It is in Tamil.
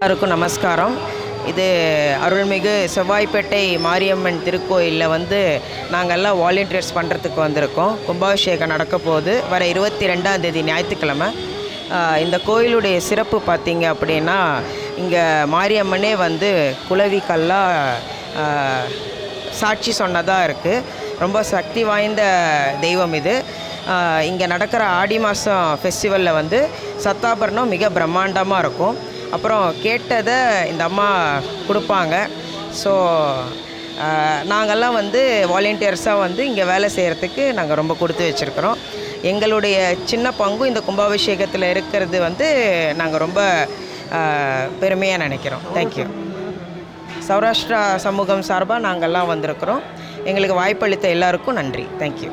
எல்லாருக்கும் நமஸ்காரம். இது அருள்மிகு செவ்வாய்ப்பேட்டை மாரியம்மன் திருக்கோயிலில் நாங்கள்லாம் வாலண்டியர்ஸ் பண்ணுறதுக்கு வந்திருக்கோம். கும்பாபிஷேகம் நடக்க போகுது வர 22ஆம் தேதி ஞாயிற்றுக்கிழமை. இந்த கோயிலுடைய சிறப்பு பார்த்திங்க அப்படின்னா, இங்கே மாரியம்மனே குலவிக்கல்லாக சாட்சி சொன்னதாக இருக்குது. ரொம்ப சக்தி வாய்ந்த தெய்வம் இது. இங்கே நடக்கிற ஆடி மாதம் ஃபெஸ்டிவலில் சத்தாபரணம் மிக பிரம்மாண்டமாக இருக்கும். அப்புறம் கேட்டதை இந்த அம்மா கொடுப்பாங்க. ஸோ நாங்கள்லாம் வாலண்டியர்ஸாக இங்கே வேலை செய்கிறதுக்கு நாங்கள் ரொம்ப கொடுத்து வச்சுருக்கிறோம். எங்களுடைய சின்ன பங்கும் இந்த கும்பாபிஷேகத்தில் இருக்கிறது நாங்கள் ரொம்ப பெருமையாக நினைக்கிறோம். தேங்க்யூ. சௌராஷ்டிரா சமூகம் சார்பாக நாங்கள்லாம் வந்திருக்கிறோம். எங்களுக்கு வாய்ப்பளித்த எல்லாருக்கும் நன்றி. தேங்க்யூ.